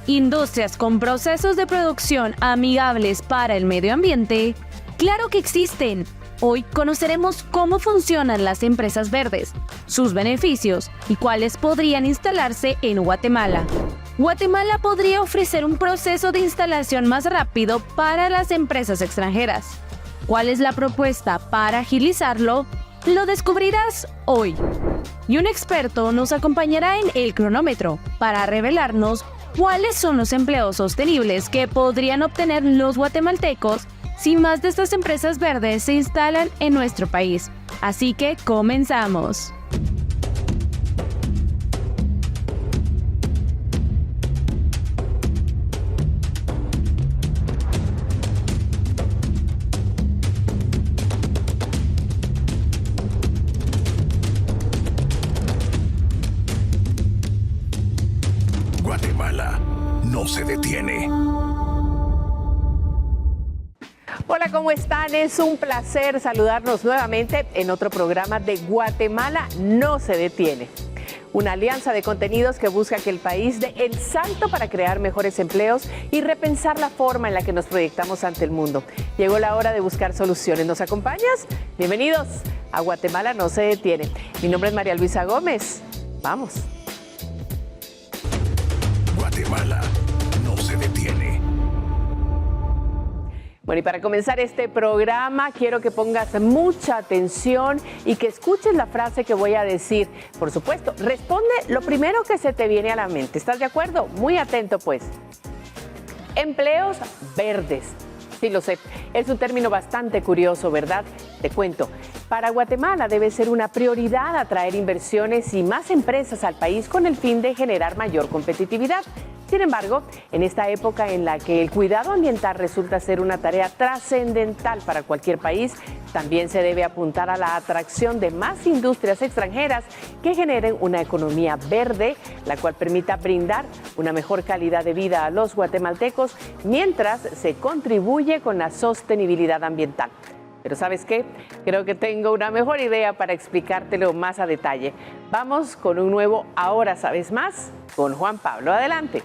¿Industrias con procesos de producción amigables para el medio ambiente? ¡Claro que existen! Hoy conoceremos cómo funcionan las empresas verdes, sus beneficios y cuáles podrían instalarse en Guatemala. Guatemala podría ofrecer un proceso de instalación más rápido para las empresas extranjeras. ¿Cuál es la propuesta para agilizarlo? Lo descubrirás hoy. Y un experto nos acompañará en El Cronómetro para revelarnos cuáles son los empleos sostenibles que podrían obtener los guatemaltecos si más de estas empresas verdes se instalan en nuestro país. Así que comenzamos. Guatemala no se detiene. Hola, ¿cómo están? Es un placer saludarnos nuevamente en otro programa de Guatemala no se detiene. Una alianza de contenidos que busca que el país dé el salto para crear mejores empleos y repensar la forma en la que nos proyectamos ante el mundo. Llegó la hora de buscar soluciones. ¿Nos acompañas? Bienvenidos a Guatemala no se detiene. Mi nombre es María Luisa Gómez. Vamos. Guatemala no se detiene. Bueno, y para comenzar este programa, quiero que pongas mucha atención y que escuches la frase que voy a decir. Por supuesto, responde lo primero que se te viene a la mente. ¿Estás de acuerdo? Muy atento, pues. Empleos verdes. Sí, lo sé. Es un término bastante curioso, ¿verdad? Te cuento. Para Guatemala debe ser una prioridad atraer inversiones y más empresas al país con el fin de generar mayor competitividad. Sin embargo, en esta época en la que el cuidado ambiental resulta ser una tarea trascendental para cualquier país, también se debe apuntar a la atracción de más industrias extranjeras que generen una economía verde, la cual permita brindar una mejor calidad de vida a los guatemaltecos mientras se contribuye con la sostenibilidad ambiental. Pero ¿sabes qué? Creo que tengo una mejor idea para explicártelo más a detalle. Vamos con un nuevo Ahora Sabes Más con Juan Pablo. Adelante.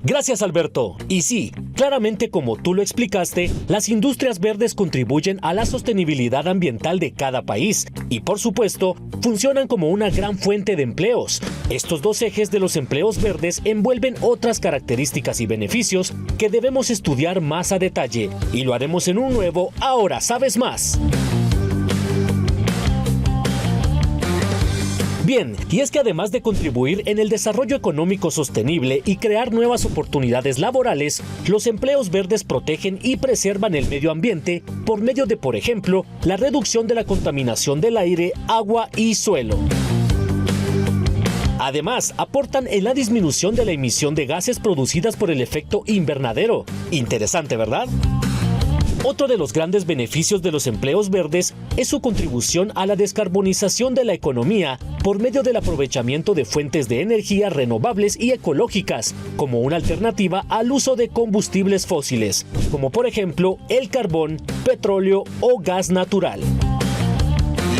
Gracias, Alberto. Y sí, claramente como tú lo explicaste, las industrias verdes contribuyen a la sostenibilidad ambiental de cada país y, por supuesto, funcionan como una gran fuente de empleos. Estos dos ejes de los empleos verdes envuelven otras características y beneficios que debemos estudiar más a detalle y lo haremos en un nuevo Ahora Sabes Más. Bien, y es que además de contribuir en el desarrollo económico sostenible y crear nuevas oportunidades laborales, los empleos verdes protegen y preservan el medio ambiente por medio de, por ejemplo, la reducción de la contaminación del aire, agua y suelo. Además, aportan en la disminución de la emisión de gases producidas por el efecto invernadero. Interesante, ¿verdad? Otro de los grandes beneficios de los empleos verdes es su contribución a la descarbonización de la economía por medio del aprovechamiento de fuentes de energía renovables y ecológicas, como una alternativa al uso de combustibles fósiles, como por ejemplo el carbón, petróleo o gas natural.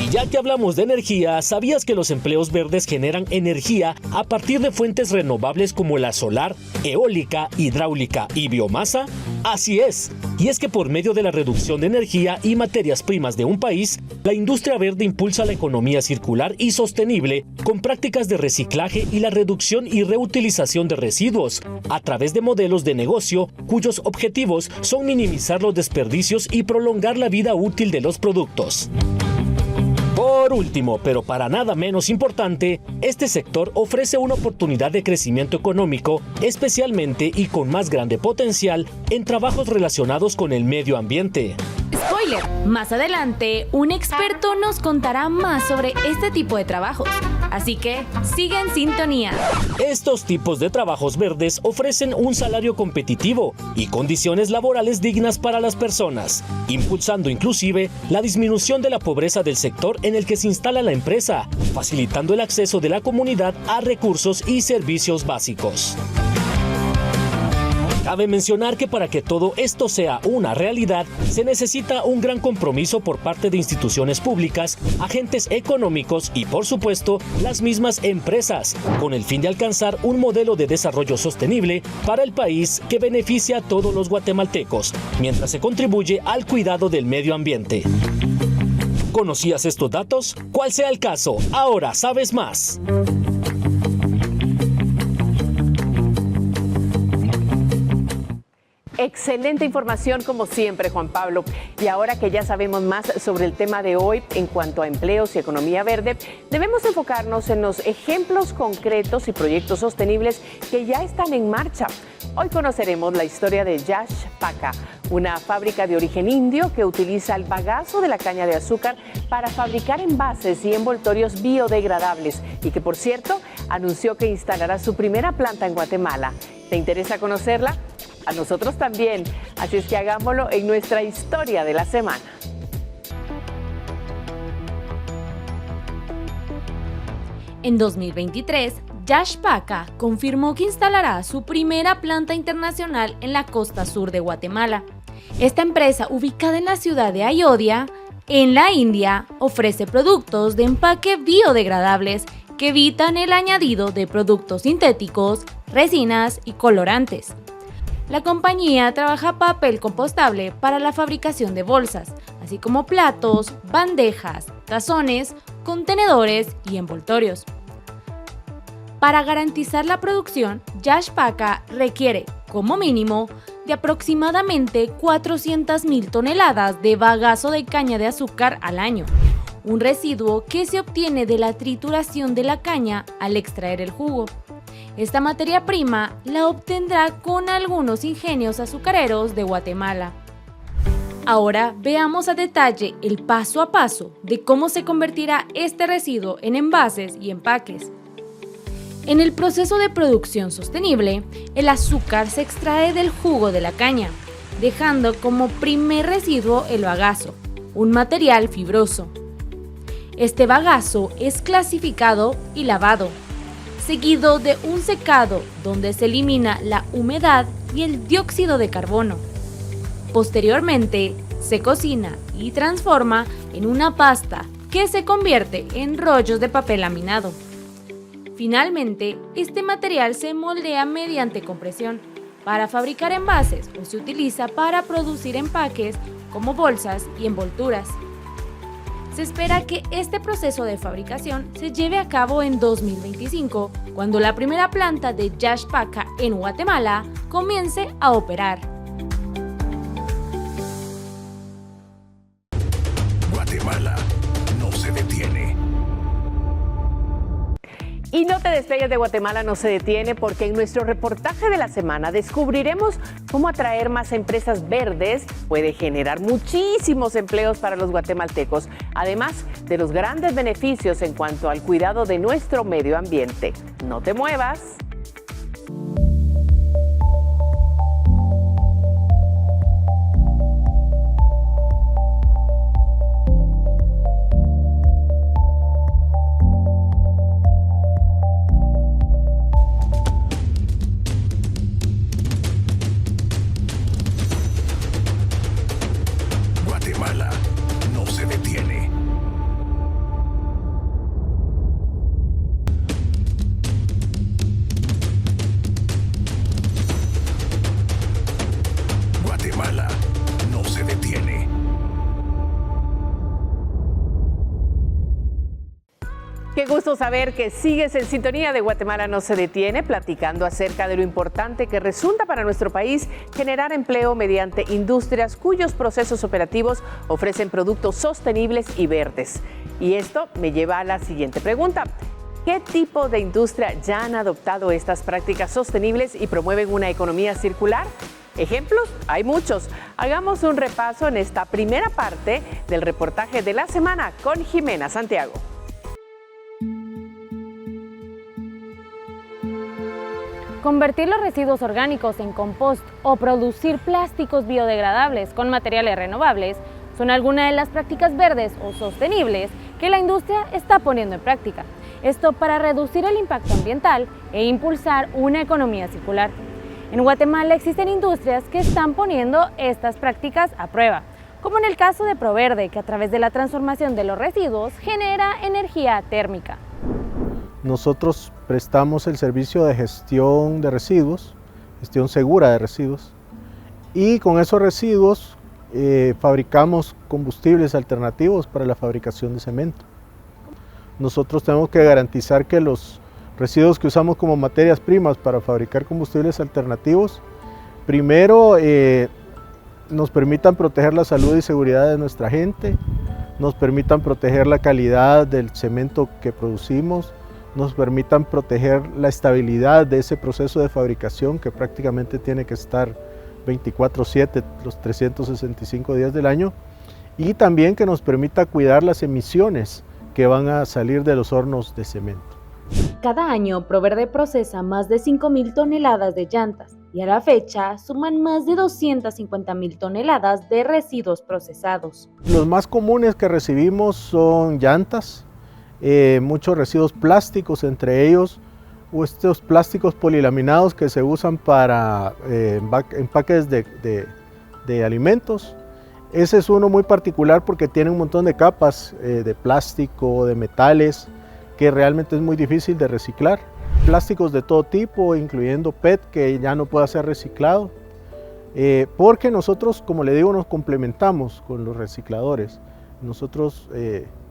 Y ya que hablamos de energía, ¿sabías que los empleos verdes generan energía a partir de fuentes renovables como la solar, eólica, hidráulica y biomasa? Así es, y es que por medio de la reducción de energía y materias primas de un país, la industria verde impulsa la economía circular y sostenible con prácticas de reciclaje y la reducción y reutilización de residuos, a través de modelos de negocio cuyos objetivos son minimizar los desperdicios y prolongar la vida útil de los productos. Por último, pero para nada menos importante, este sector ofrece una oportunidad de crecimiento económico, especialmente y con más grande potencial en trabajos relacionados con el medio ambiente. Spoiler, más adelante un experto nos contará más sobre este tipo de trabajos, así que sigue en sintonía. Estos tipos de trabajos verdes ofrecen un salario competitivo y condiciones laborales dignas para las personas, impulsando inclusive la disminución de la pobreza del sector en el que se instala la empresa, facilitando el acceso de la comunidad a recursos y servicios básicos. Cabe mencionar que para que todo esto sea una realidad, se necesita un gran compromiso por parte de instituciones públicas, agentes económicos y, por supuesto, las mismas empresas, con el fin de alcanzar un modelo de desarrollo sostenible para el país que beneficia a todos los guatemaltecos, mientras se contribuye al cuidado del medio ambiente. ¿Conocías estos datos? ¿Cuál sea el caso? Ahora sabes más. Excelente información como siempre, Juan Pablo. Y ahora que ya sabemos más sobre el tema de hoy en cuanto a empleos y economía verde, debemos enfocarnos en los ejemplos concretos y proyectos sostenibles que ya están en marcha. Hoy conoceremos la historia de Yash Paca, una fábrica de origen indio que utiliza el bagazo de la caña de azúcar para fabricar envases y envoltorios biodegradables y que, por cierto, anunció que instalará su primera planta en Guatemala. ¿Te interesa conocerla? A nosotros también, así es que hagámoslo en nuestra historia de la semana. En 2023, Yash Paca confirmó que instalará su primera planta internacional en la costa sur de Guatemala. Esta empresa, ubicada en la ciudad de Ayodhya, en la India, ofrece productos de empaque biodegradables que evitan el añadido de productos sintéticos, resinas y colorantes. La compañía trabaja papel compostable para la fabricación de bolsas, así como platos, bandejas, tazones, contenedores y envoltorios. Para garantizar la producción, Yash Paca requiere, como mínimo, de aproximadamente 400,000 toneladas de bagazo de caña de azúcar al año, un residuo que se obtiene de la trituración de la caña al extraer el jugo. Esta materia prima la obtendrá con algunos ingenios azucareros de Guatemala. Ahora veamos a detalle el paso a paso de cómo se convertirá este residuo en envases y empaques. En el proceso de producción sostenible, el azúcar se extrae del jugo de la caña, dejando como primer residuo el bagazo, un material fibroso. Este bagazo es clasificado y lavado, seguido de un secado donde se elimina la humedad y el dióxido de carbono. Posteriormente, se cocina y transforma en una pasta que se convierte en rollos de papel laminado. Finalmente, este material se moldea mediante compresión para fabricar envases o se utiliza para producir empaques como bolsas y envolturas. Se espera que este proceso de fabricación se lleve a cabo en 2025, cuando la primera planta de Yash Paca en Guatemala comience a operar. Guatemala no se detiene. Y no te despegues de Guatemala no se detiene, porque en nuestro reportaje de la semana descubriremos cómo atraer más empresas verdes puede generar muchísimos empleos para los guatemaltecos, además de los grandes beneficios en cuanto al cuidado de nuestro medio ambiente. No te muevas. Guatemala no se detiene. Guatemala no se detiene. Qué gusto saber que sigues en sintonía de Guatemala no se detiene, platicando acerca de lo importante que resulta para nuestro país generar empleo mediante industrias cuyos procesos operativos ofrecen productos sostenibles y verdes. Y esto me lleva a la siguiente pregunta. ¿Qué tipo de industria ya han adoptado estas prácticas sostenibles y promueven una economía circular? ¿Ejemplos? Hay muchos. Hagamos un repaso en esta primera parte del reportaje de la semana con Jimena Santiago. Convertir los residuos orgánicos en compost o producir plásticos biodegradables con materiales renovables son algunas de las prácticas verdes o sostenibles que la industria está poniendo en práctica. Esto para reducir el impacto ambiental e impulsar una economía circular. En Guatemala existen industrias que están poniendo estas prácticas a prueba, como en el caso de Proverde, que a través de la transformación de los residuos genera energía térmica. Nosotros prestamos el servicio de gestión de residuos, gestión segura de residuos, y con esos residuos fabricamos combustibles alternativos para la fabricación de cemento. Nosotros tenemos que garantizar que los residuos que usamos como materias primas para fabricar combustibles alternativos, primero nos permitan proteger la salud y seguridad de nuestra gente, nos permitan proteger la calidad del cemento que producimos, nos permitan proteger la estabilidad de ese proceso de fabricación que prácticamente tiene que estar 24/7, los 365 días del año, y también que nos permita cuidar las emisiones que van a salir de los hornos de cemento. Cada año, Proverde procesa más de 5.000 toneladas de llantas y a la fecha suman más de 250.000 toneladas de residuos procesados. Los más comunes que recibimos son llantas, muchos residuos plásticos, entre ellos estos plásticos polilaminados que se usan para empaques de alimentos. Ese es uno muy particular porque tiene un montón de capas de plástico, de metales, que realmente es muy difícil de reciclar. Plásticos de todo tipo, incluyendo PET, que ya no puede ser reciclado, porque nosotros, como le digo, nos complementamos con los recicladores. Nosotros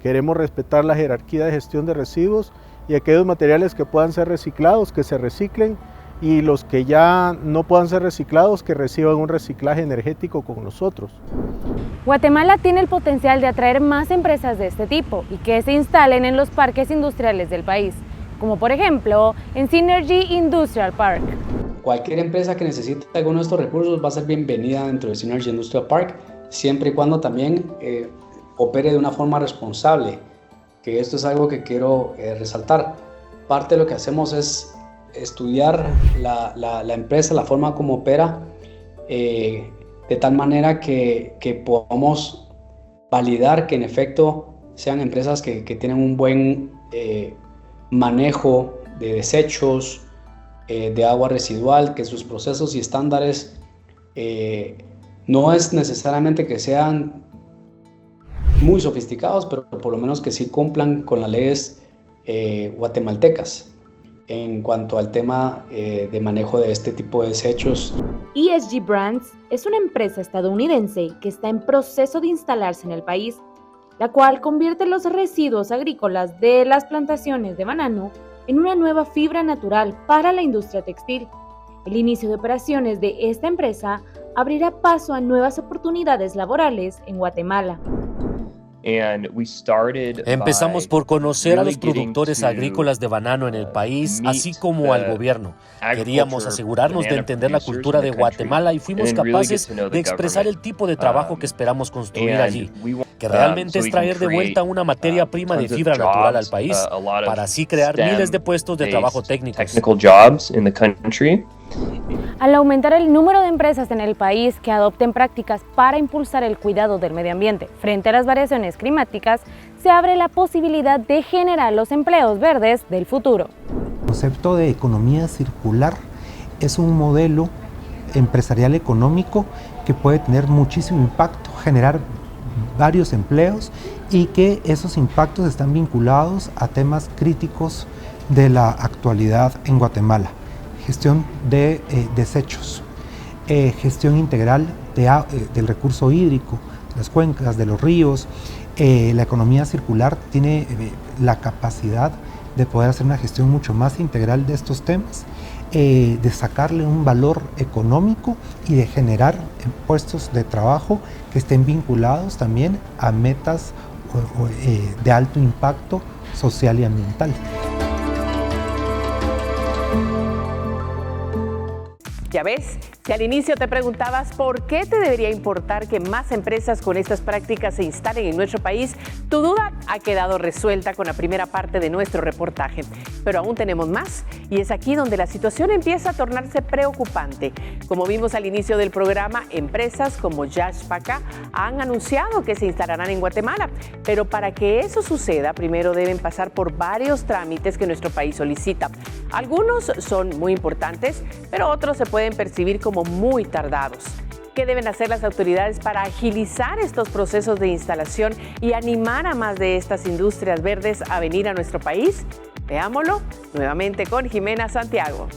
queremos respetar la jerarquía de gestión de residuos y aquellos materiales que puedan ser reciclados, que se reciclen, y los que ya no puedan ser reciclados, que reciban un reciclaje energético con nosotros. Guatemala tiene el potencial de atraer más empresas de este tipo y que se instalen en los parques industriales del país, como por ejemplo en Synergy Industrial Park. Cualquier empresa que necesite alguno de estos recursos va a ser bienvenida dentro de Synergy Industrial Park, siempre y cuando también opere de una forma responsable, que esto es algo que quiero resaltar. Parte de lo que hacemos es estudiar la empresa, la forma como opera, de tal manera que podamos validar que en efecto sean empresas que tienen un buen manejo de desechos, de agua residual, que sus procesos y estándares no es necesariamente que sean muy sofisticados, pero por lo menos que sí cumplan con las leyes guatemaltecas en cuanto al tema de manejo de este tipo de desechos. ESG Brands es una empresa estadounidense que está en proceso de instalarse en el país, la cual convierte los residuos agrícolas de las plantaciones de banano en una nueva fibra natural para la industria textil. El inicio de operaciones de esta empresa abrirá paso a nuevas oportunidades laborales en Guatemala. Empezamos por conocer a los productores agrícolas de banano en el país, así como al gobierno. Queríamos asegurarnos de entender la cultura de Guatemala y fuimos capaces de expresar el tipo de trabajo que esperamos construir allí, que realmente es traer de vuelta una materia prima de fibra natural al país, para así crear miles de puestos de trabajo técnicos. Al aumentar el número de empresas en el país que adopten prácticas para impulsar el cuidado del medio ambiente frente a las variaciones climáticas, se abre la posibilidad de generar los empleos verdes del futuro. El concepto de economía circular es un modelo empresarial económico que puede tener muchísimo impacto, generar varios empleos y que esos impactos están vinculados a temas críticos de la actualidad en Guatemala. Gestión de desechos, gestión integral del recurso hídrico, de las cuencas, de los ríos. La economía circular tiene la capacidad de poder hacer una gestión mucho más integral de estos temas, de sacarle un valor económico y de generar puestos de trabajo que estén vinculados también a metas de alto impacto social y ambiental. Ya ves, si al inicio te preguntabas por qué te debería importar que más empresas con estas prácticas se instalen en nuestro país, tu duda ha quedado resuelta con la primera parte de nuestro reportaje. Pero aún tenemos más y es aquí donde la situación empieza a tornarse preocupante. Como vimos al inicio del programa, empresas como Yashpaka han anunciado que se instalarán en Guatemala. Pero para que eso suceda, primero deben pasar por varios trámites que nuestro país solicita. Algunos son muy importantes, pero otros se pueden percibir como muy tardados. ¿Qué deben hacer las autoridades para agilizar estos procesos de instalación y animar a más de estas industrias verdes a venir a nuestro país? Veámoslo nuevamente con Jimena Santiago.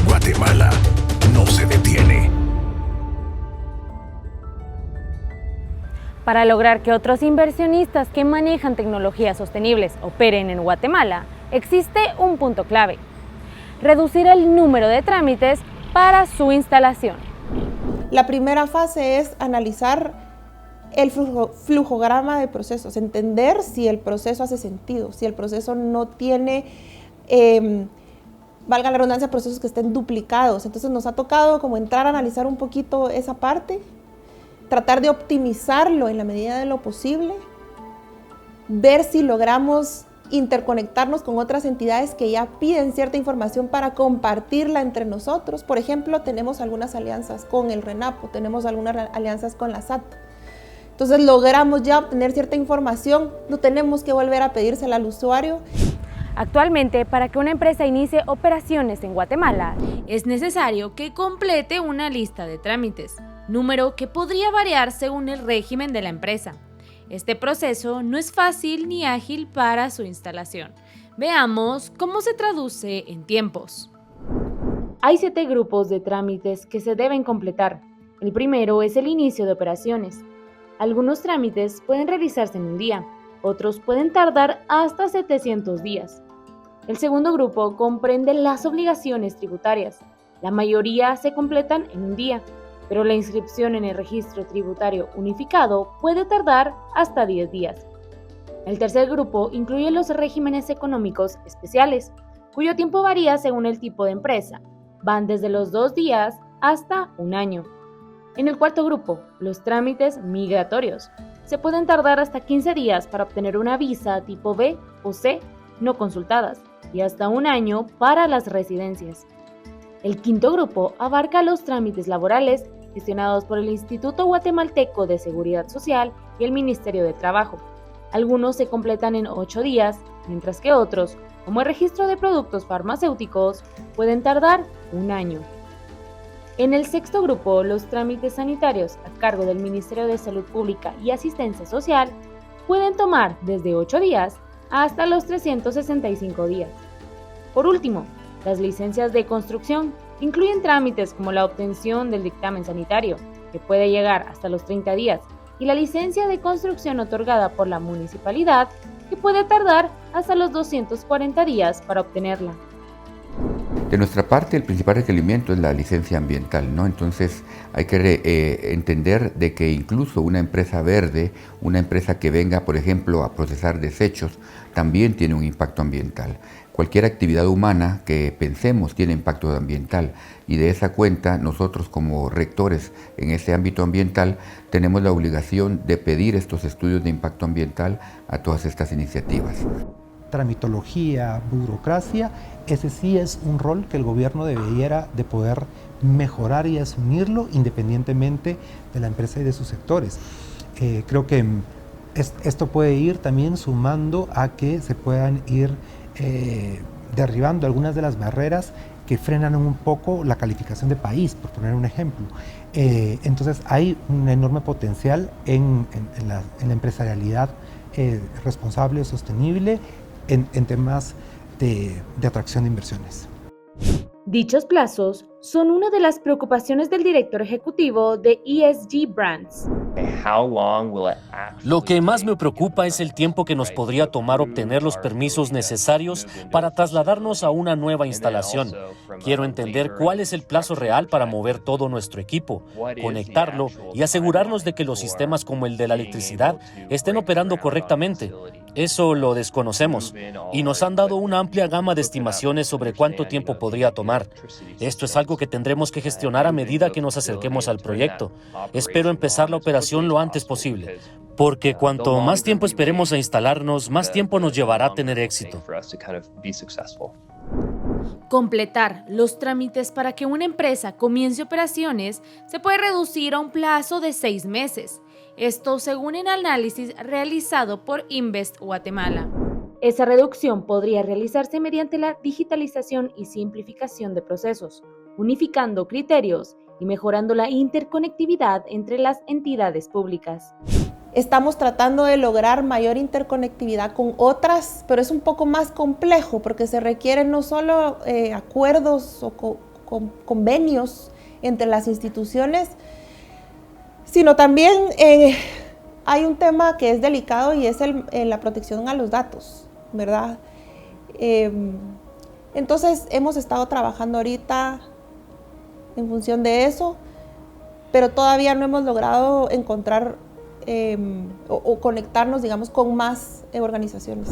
Guatemala no se detiene. Para lograr que otros inversionistas que manejan tecnologías sostenibles operen en Guatemala, existe un punto clave: reducir el número de trámites para su instalación. La primera fase es analizar el flujograma de procesos, entender si el proceso hace sentido, si el proceso no tiene, valga la redundancia, procesos que estén duplicados. Entonces nos ha tocado como entrar a analizar un poquito esa parte, tratar de optimizarlo en la medida de lo posible, ver si logramos interconectarnos con otras entidades que ya piden cierta información para compartirla entre nosotros. Por ejemplo, tenemos algunas alianzas con el RENAPO, tenemos algunas alianzas con la SAT. Entonces logramos ya obtener cierta información, no tenemos que volver a pedírsela al usuario. Actualmente, para que una empresa inicie operaciones en Guatemala, es necesario que complete una lista de trámites, número que podría variar según el régimen de la empresa. Este proceso no es fácil ni ágil para su instalación. Veamos cómo se traduce en tiempos. Hay 7 grupos de trámites que se deben completar. El primero es el inicio de operaciones. Algunos trámites pueden realizarse en un día, otros pueden tardar hasta 700 días. El segundo grupo comprende las obligaciones tributarias. La mayoría se completan en un día, pero la inscripción en el registro tributario unificado puede tardar hasta 10 días. El tercer grupo incluye los regímenes económicos especiales, cuyo tiempo varía según el tipo de empresa. Van desde los 2 días hasta un año. En el cuarto grupo, los trámites migratorios. Se pueden tardar hasta 15 días para obtener una visa tipo B o C no consultadas y hasta un año para las residencias. El quinto grupo abarca los trámites laborales gestionados por el Instituto Guatemalteco de Seguridad Social y el Ministerio de Trabajo. Algunos se completan en 8 días, mientras que otros, como el registro de productos farmacéuticos, pueden tardar un año. En el sexto grupo, los trámites sanitarios a cargo del Ministerio de Salud Pública y Asistencia Social pueden tomar desde 8 días hasta los 365 días. Por último, las licencias de construcción incluyen trámites como la obtención del dictamen sanitario, que puede llegar hasta los 30 días, y la licencia de construcción otorgada por la municipalidad, que puede tardar hasta los 240 días para obtenerla. De nuestra parte, el principal requerimiento es la licencia ambiental, ¿no? Entonces hay que entender de que incluso una empresa verde, una empresa que venga, por ejemplo, a procesar desechos, también tiene un impacto ambiental. Cualquier actividad humana que pensemos tiene impacto ambiental y de esa cuenta nosotros como rectores en ese ámbito ambiental tenemos la obligación de pedir estos estudios de impacto ambiental a todas estas iniciativas. Tramitología, burocracia, ese sí es un rol que el gobierno debiera de poder mejorar y asumirlo independientemente de la empresa y de sus sectores. Creo que esto puede ir también sumando a que se puedan ir derribando algunas de las barreras que frenan un poco la calificación de país, por poner un ejemplo. Entonces hay un enorme potencial en la empresarialidad responsable, sostenible, en temas de atracción de inversiones. Dichos plazos son una de las preocupaciones del director ejecutivo de ESG Brands. Lo que más me preocupa es el tiempo que nos podría tomar obtener los permisos necesarios para trasladarnos a una nueva instalación. Quiero entender cuál es el plazo real para mover todo nuestro equipo, conectarlo y asegurarnos de que los sistemas como el de la electricidad estén operando correctamente. Eso lo desconocemos y nos han dado una amplia gama de estimaciones sobre cuánto tiempo podría tomar. Esto es algo que tendremos que gestionar a medida que nos acerquemos al proyecto. Espero empezar la operación lo antes posible, porque cuanto más tiempo esperemos a instalarnos, más tiempo nos llevará a tener éxito. Completar los trámites para que una empresa comience operaciones se puede reducir a un plazo de 6 meses. Esto según el análisis realizado por Invest Guatemala. Esa reducción podría realizarse mediante la digitalización y simplificación de procesos, unificando criterios y mejorando la interconectividad entre las entidades públicas. Estamos tratando de lograr mayor interconectividad con otras, pero es un poco más complejo porque se requieren no solo acuerdos o convenios entre las instituciones, sino también hay un tema que es delicado y es la protección a los datos, ¿verdad? Entonces hemos estado trabajando ahorita en función de eso, pero todavía no hemos logrado encontrar o conectarnos, digamos, con más organizaciones.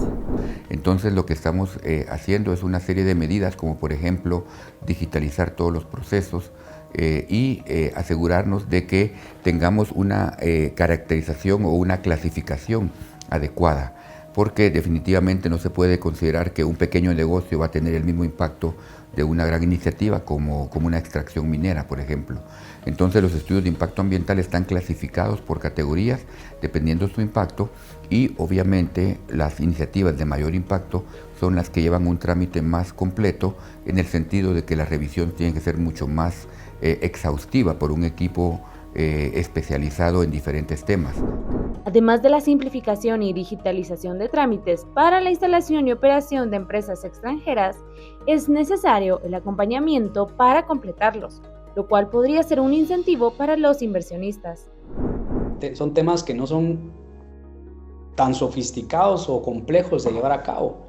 Entonces lo que estamos haciendo es una serie de medidas, como por ejemplo digitalizar todos los procesos y asegurarnos de que tengamos una caracterización o una clasificación adecuada, porque definitivamente no se puede considerar que un pequeño negocio va a tener el mismo impacto de una gran iniciativa como una extracción minera, por ejemplo. Entonces los estudios de impacto ambiental están clasificados por categorías dependiendo de su impacto, y obviamente las iniciativas de mayor impacto son las que llevan un trámite más completo, en el sentido de que la revisión tiene que ser mucho más exhaustiva por un equipo especializado en diferentes temas. Además de la simplificación y digitalización de trámites para la instalación y operación de empresas extranjeras, es necesario el acompañamiento para completarlos, lo cual podría ser un incentivo para los inversionistas. Son temas que no son tan sofisticados o complejos de llevar a cabo.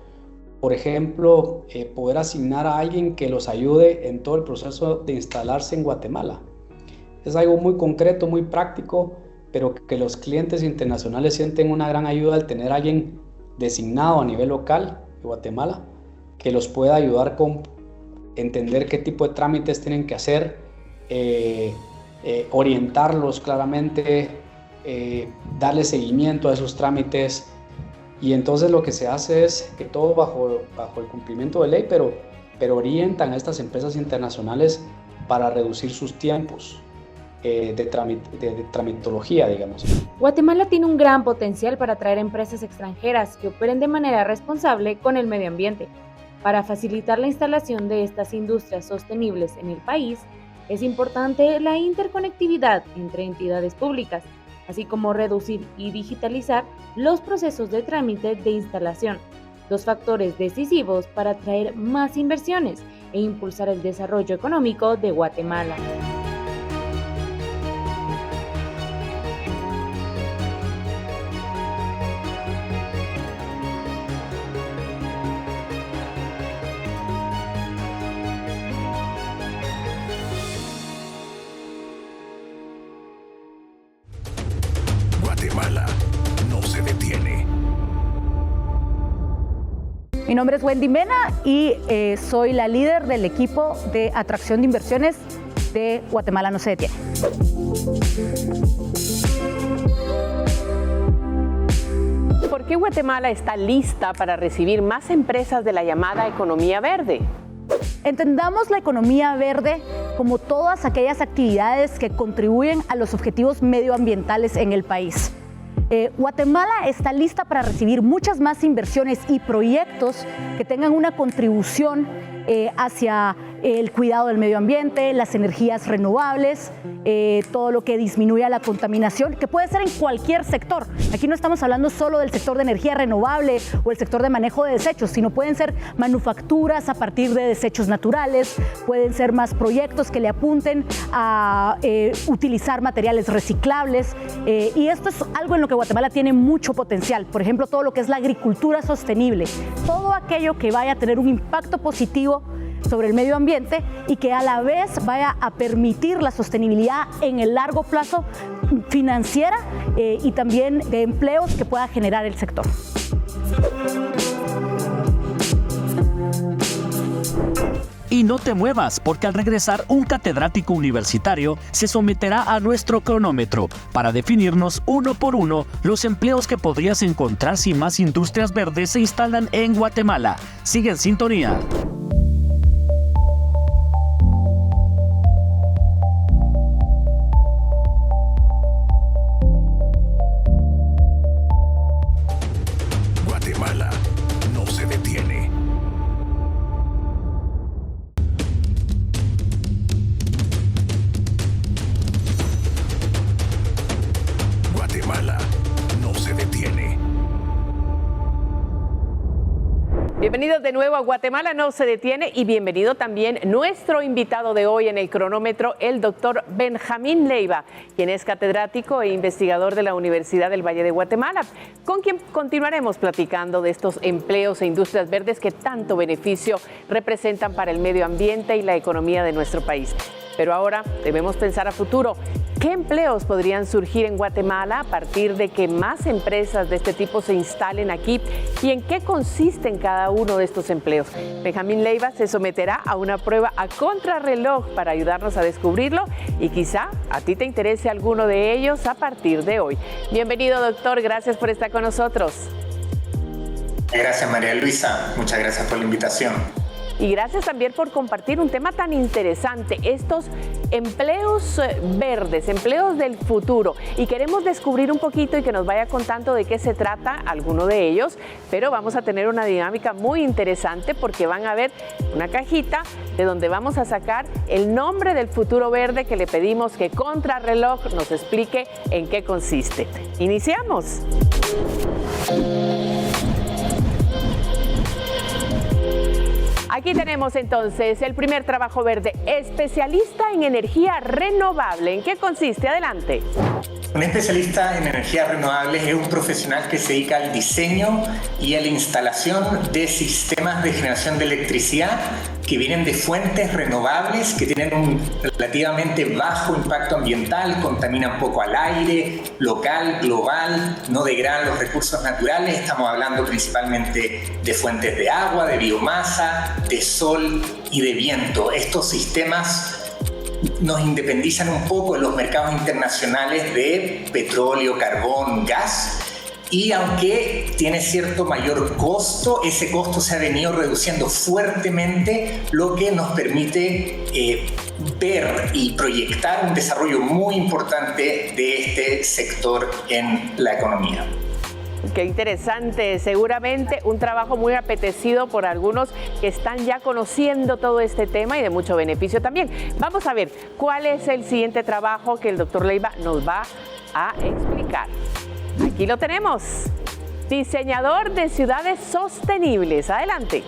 Por ejemplo, poder asignar a alguien que los ayude en todo el proceso de instalarse en Guatemala. Es algo muy concreto, muy práctico, pero que los clientes internacionales sienten una gran ayuda al tener a alguien designado a nivel local de Guatemala que los pueda ayudar con entender qué tipo de trámites tienen que hacer, orientarlos claramente, darle seguimiento a esos trámites. Y entonces lo que se hace es que todo bajo el cumplimiento de ley, pero orientan a estas empresas internacionales para reducir sus tiempos de tramitología, digamos. Guatemala tiene un gran potencial para atraer empresas extranjeras que operen de manera responsable con el medio ambiente. Para facilitar la instalación de estas industrias sostenibles en el país, es importante la interconectividad entre entidades públicas, así como reducir y digitalizar los procesos de trámite de instalación, dos factores decisivos para atraer más inversiones e impulsar el desarrollo económico de Guatemala. Guatemala no se detiene. Mi nombre es Wendy Mena y soy la líder del equipo de atracción de inversiones de Guatemala no se detiene. ¿Por qué Guatemala está lista para recibir más empresas de la llamada economía verde? Entendamos la economía verde como todas aquellas actividades que contribuyen a los objetivos medioambientales en el país. Guatemala está lista para recibir muchas más inversiones y proyectos que tengan una contribución hacia el cuidado del medio ambiente, las energías renovables, todo lo que disminuya la contaminación, que puede ser en cualquier sector. Aquí no estamos hablando solo del sector de energía renovable o el sector de manejo de desechos, sino pueden ser manufacturas a partir de desechos naturales, pueden ser más proyectos que le apunten a utilizar materiales reciclables, y esto es algo en lo que Guatemala tiene mucho potencial. Por ejemplo, todo lo que es la agricultura sostenible, todo aquello que vaya a tener un impacto positivo sobre el medio ambiente y que a la vez vaya a permitir la sostenibilidad en el largo plazo financiera y también de empleos que pueda generar el sector. Y no te muevas, porque al regresar un catedrático universitario se someterá a nuestro cronómetro para definirnos uno por uno los empleos que podrías encontrar si más industrias verdes se instalan en Guatemala. Sigue en sintonía. Guatemala Bienvenidos de nuevo a Guatemala no se detiene y bienvenido también nuestro invitado de hoy en el cronómetro, el doctor Benjamín Leiva, quien es catedrático e investigador de la Universidad del Valle de Guatemala, con quien continuaremos platicando de estos empleos e industrias verdes que tanto beneficio representan para el medio ambiente y la economía de nuestro país. Pero ahora debemos pensar a futuro. ¿Qué empleos podrían surgir en Guatemala a partir de que más empresas de este tipo se instalen aquí? ¿Y en qué consisten cada uno de estos empleos? Benjamín Leiva se someterá a una prueba a contrarreloj para ayudarnos a descubrirlo y quizá a ti te interese alguno de ellos a partir de hoy. Bienvenido, doctor. Gracias por estar con nosotros. Gracias, María Luisa. Muchas gracias por la invitación. Y gracias también por compartir un tema tan interesante, estos empleos verdes, empleos del futuro. Y queremos descubrir un poquito y que nos vaya contando de qué se trata alguno de ellos, pero vamos a tener una dinámica muy interesante porque van a ver una cajita de donde vamos a sacar el nombre del futuro verde que le pedimos que Contrarreloj nos explique en qué consiste. ¡Iniciamos! Aquí tenemos entonces el primer trabajo verde, especialista en energía renovable. ¿En qué consiste? Adelante. Un especialista en energías renovables es un profesional que se dedica al diseño y a la instalación de sistemas de generación de electricidad que vienen de fuentes renovables, que tienen un relativamente bajo impacto ambiental, contaminan poco al aire, local, global, no degradan los recursos naturales. Estamos hablando principalmente de fuentes de agua, de biomasa, de sol y de viento. Estos sistemas nos independizan un poco en los mercados internacionales de petróleo, carbón, gas, y aunque tiene cierto mayor costo, ese costo se ha venido reduciendo fuertemente, lo que nos permite ver y proyectar un desarrollo muy importante de este sector en la economía. Qué interesante, seguramente un trabajo muy apetecido por algunos que están ya conociendo todo este tema y de mucho beneficio también. Vamos a ver cuál es el siguiente trabajo que el doctor Leiva nos va a explicar. Aquí lo tenemos. Diseñador de ciudades sostenibles. Adelante.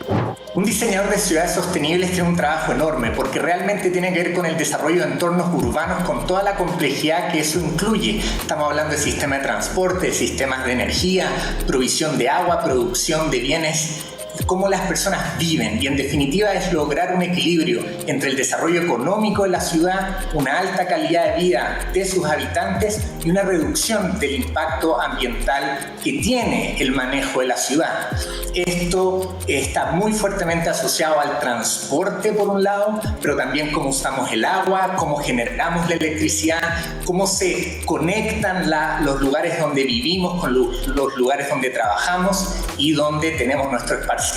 Un diseñador de ciudades sostenibles tiene un trabajo enorme porque realmente tiene que ver con el desarrollo de entornos urbanos con toda la complejidad que eso incluye. Estamos hablando de sistemas de transporte, de sistemas de energía, provisión de agua, producción de bienes, cómo las personas viven, y en definitiva es lograr un equilibrio entre el desarrollo económico de la ciudad, una alta calidad de vida de sus habitantes y una reducción del impacto ambiental que tiene el manejo de la ciudad. Esto está muy fuertemente asociado al transporte por un lado, pero también cómo usamos el agua, cómo generamos la electricidad, cómo se conectan los lugares donde vivimos con los lugares donde trabajamos y donde tenemos nuestro esparcimiento.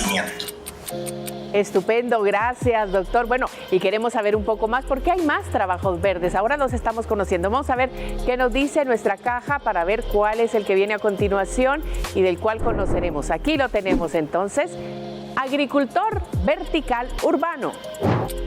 Estupendo, gracias, doctor. Bueno, y queremos saber un poco más porque hay más trabajos verdes. Ahora los estamos conociendo. Vamos a ver qué nos dice nuestra caja para ver cuál es el que viene a continuación y del cual conoceremos. Aquí lo tenemos entonces. Agricultor vertical urbano.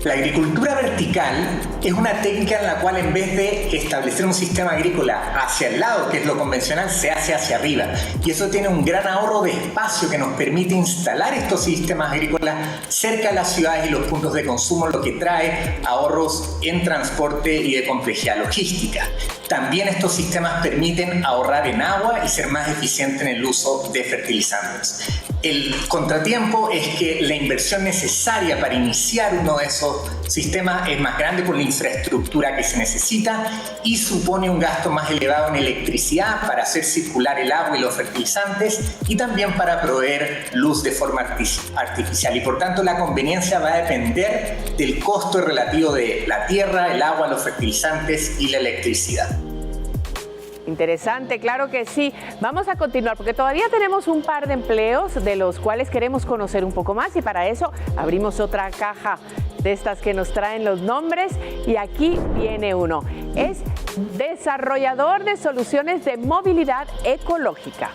La agricultura vertical es una técnica en la cual en vez de establecer un sistema agrícola hacia el lado, que es lo convencional, se hace hacia arriba. Y eso tiene un gran ahorro de espacio que nos permite instalar estos sistemas agrícolas cerca de las ciudades y los puntos de consumo, lo que trae ahorros en transporte y de complejidad logística. También estos sistemas permiten ahorrar en agua y ser más eficientes en el uso de fertilizantes. El contratiempo es que la inversión necesaria para iniciar uno de esos sistemas es más grande por la infraestructura que se necesita y supone un gasto más elevado en electricidad para hacer circular el agua y los fertilizantes y también para proveer luz de forma artificial. Y por tanto la conveniencia va a depender del costo relativo de la tierra, el agua, los fertilizantes y la electricidad. Interesante, claro que sí. Vamos a continuar porque todavía tenemos un par de empleos de los cuales queremos conocer un poco más y para eso abrimos otra caja de estas que nos traen los nombres y aquí viene uno. Es desarrollador de soluciones de movilidad ecológica.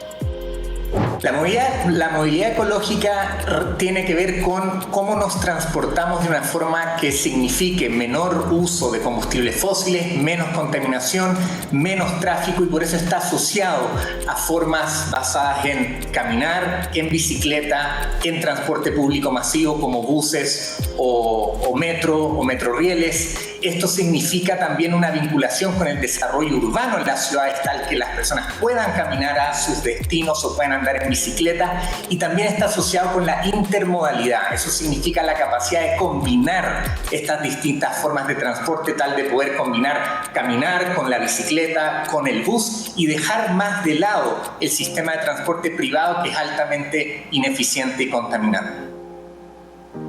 La movilidad ecológica tiene que ver con cómo nos transportamos de una forma que signifique menor uso de combustibles fósiles, menos contaminación, menos tráfico, y por eso está asociado a formas basadas en caminar, en bicicleta, en transporte público masivo como buses o metro o metrorrieles. Esto significa también una vinculación con el desarrollo urbano en las ciudades, tal que las personas puedan caminar a sus destinos o puedan andar en bicicleta, y también está asociado con la intermodalidad. Eso significa la capacidad de combinar estas distintas formas de transporte, tal de poder combinar caminar con la bicicleta, con el bus, y dejar más de lado el sistema de transporte privado, que es altamente ineficiente y contaminante.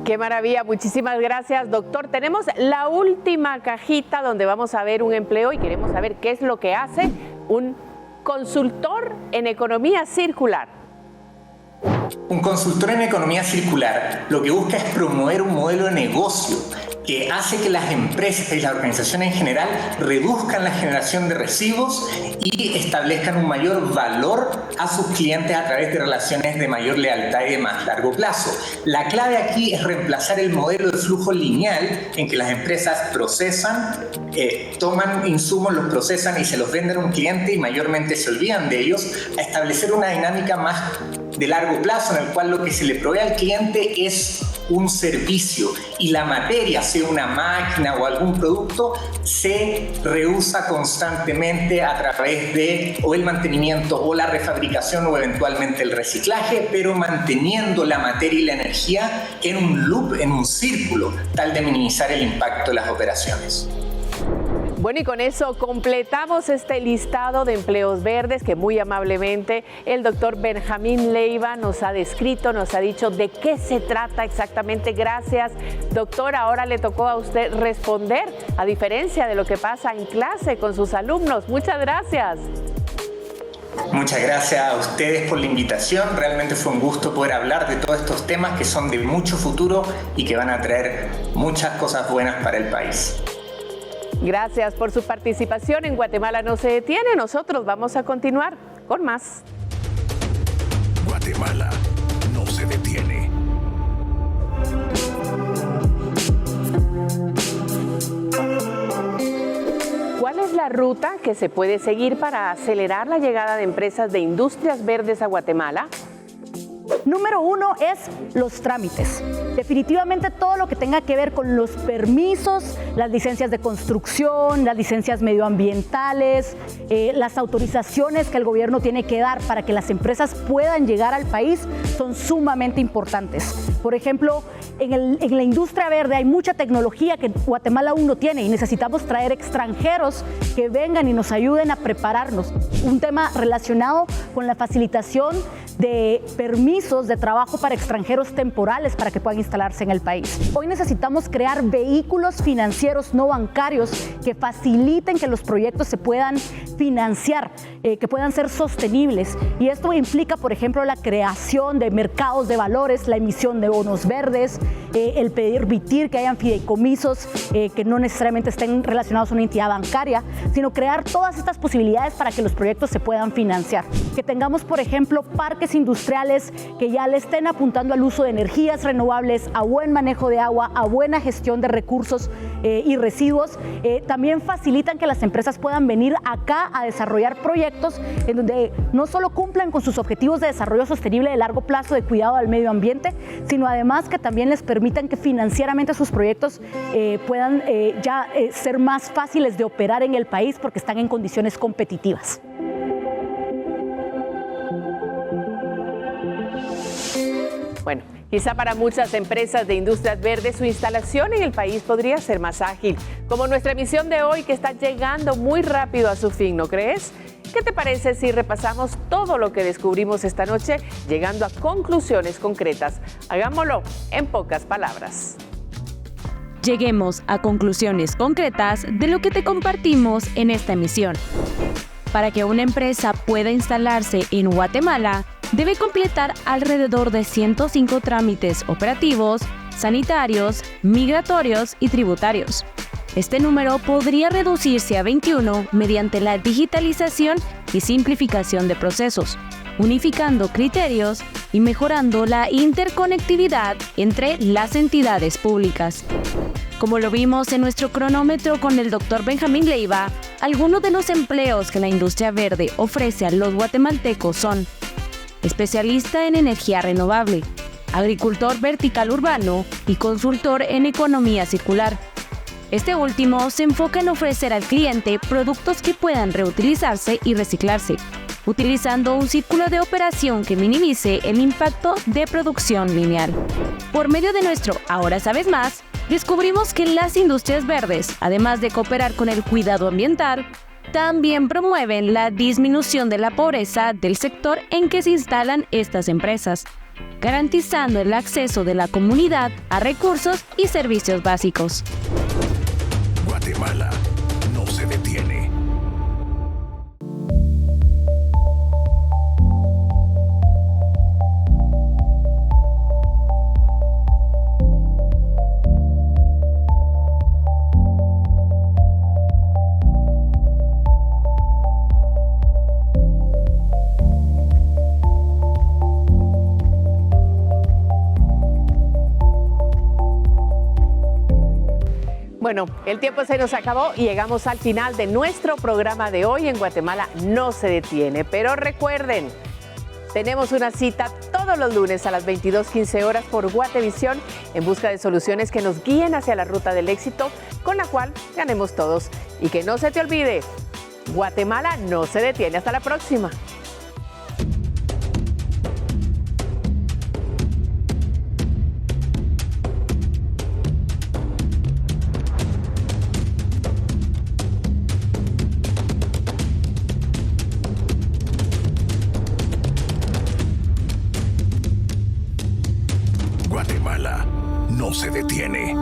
Qué maravilla, muchísimas gracias, doctor. Tenemos la última cajita donde vamos a ver un empleo y queremos saber qué es lo que hace un consultor en economía circular. Un consultor en economía circular lo que busca es promover un modelo de negocio que hace que las empresas y las organizaciones en general reduzcan la generación de residuos y establezcan un mayor valor a sus clientes a través de relaciones de mayor lealtad y de más largo plazo. La clave aquí es reemplazar el modelo de flujo lineal en que las empresas procesan, toman insumos, los procesan y se los venden a un cliente y mayormente se olvidan de ellos, a establecer una dinámica más de largo plazo en el cual lo que se le provee al cliente es un servicio y la materia, sea una máquina o algún producto, se reusa constantemente a través de o el mantenimiento o la refabricación o eventualmente el reciclaje, pero manteniendo la materia y la energía en un loop, en un círculo, tal de minimizar el impacto de las operaciones. Bueno, y con eso completamos este listado de empleos verdes que muy amablemente el doctor Benjamín Leiva nos ha descrito, nos ha dicho de qué se trata exactamente. Gracias, doctor. Ahora le tocó a usted responder, a diferencia de lo que pasa en clase con sus alumnos. Muchas gracias. Muchas gracias a ustedes por la invitación. Realmente fue un gusto poder hablar de todos estos temas que son de mucho futuro y que van a traer muchas cosas buenas para el país. Gracias por su participación en Guatemala no se detiene. Nosotros vamos a continuar con más. Guatemala no se detiene. ¿Cuál es la ruta que se puede seguir para acelerar la llegada de empresas de industrias verdes a Guatemala? Número 1 es los trámites. Definitivamente todo lo que tenga que ver con los permisos, las licencias de construcción, las licencias medioambientales, las autorizaciones que el gobierno tiene que dar para que las empresas puedan llegar al país son sumamente importantes. Por ejemplo, en la industria verde hay mucha tecnología que Guatemala aún no tiene y necesitamos traer extranjeros que vengan y nos ayuden a prepararnos. Un tema relacionado con la facilitación de permisos de trabajo para extranjeros temporales para que puedan instalarse en el país. Hoy necesitamos crear vehículos financieros no bancarios que faciliten que los proyectos se puedan financiar, que puedan ser sostenibles. Y esto implica, por ejemplo, la creación de mercados de valores, la emisión de bonos verdes, el permitir que hayan fideicomisos que no necesariamente estén relacionados a una entidad bancaria, sino crear todas estas posibilidades para que los proyectos se puedan financiar. Que tengamos, por ejemplo, parques industriales que ya le estén apuntando al uso de energías renovables, a buen manejo de agua, a buena gestión de recursos y residuos. También facilitan que las empresas puedan venir acá a desarrollar proyectos en donde no solo cumplan con sus objetivos de desarrollo sostenible de largo plazo, de cuidado al medio ambiente, sino además que también les permitan que financieramente sus proyectos puedan ser más fáciles de operar en el país porque están en condiciones competitivas. Bueno, quizá para muchas empresas de industrias verdes su instalación en el país podría ser más ágil, como nuestra emisión de hoy que está llegando muy rápido a su fin, ¿no crees? ¿Qué te parece si repasamos todo lo que descubrimos esta noche, llegando a conclusiones concretas? Hagámoslo en pocas palabras. Lleguemos a conclusiones concretas de lo que te compartimos en esta emisión. Para que una empresa pueda instalarse en Guatemala, debe completar alrededor de 105 trámites operativos, sanitarios, migratorios y tributarios. Este número podría reducirse a 21 mediante la digitalización y simplificación de procesos. unificando criterios y mejorando la interconectividad entre las entidades públicas. Como lo vimos en nuestro cronómetro con el Dr. Benjamín Leiva, algunos de los empleos que la industria verde ofrece a los guatemaltecos son especialista en energía renovable, agricultor vertical urbano y consultor en economía circular. Este último se enfoca en ofrecer al cliente productos que puedan reutilizarse y reciclarse, utilizando un círculo de operación que minimice el impacto de producción lineal. Por medio de nuestro Ahora Sabes Más, descubrimos que las industrias verdes, además de cooperar con el cuidado ambiental, también promueven la disminución de la pobreza del sector en que se instalan estas empresas, garantizando el acceso de la comunidad a recursos y servicios básicos. Guatemala no se detiene. Bueno, el tiempo se nos acabó y llegamos al final de nuestro programa de hoy en Guatemala no se detiene. Pero recuerden, tenemos una cita todos los lunes a las 22:15 horas por Guatevisión en busca de soluciones que nos guíen hacia la ruta del éxito con la cual ganemos todos. Y que no se te olvide, Guatemala no se detiene. Hasta la próxima. Guatemala no se detiene.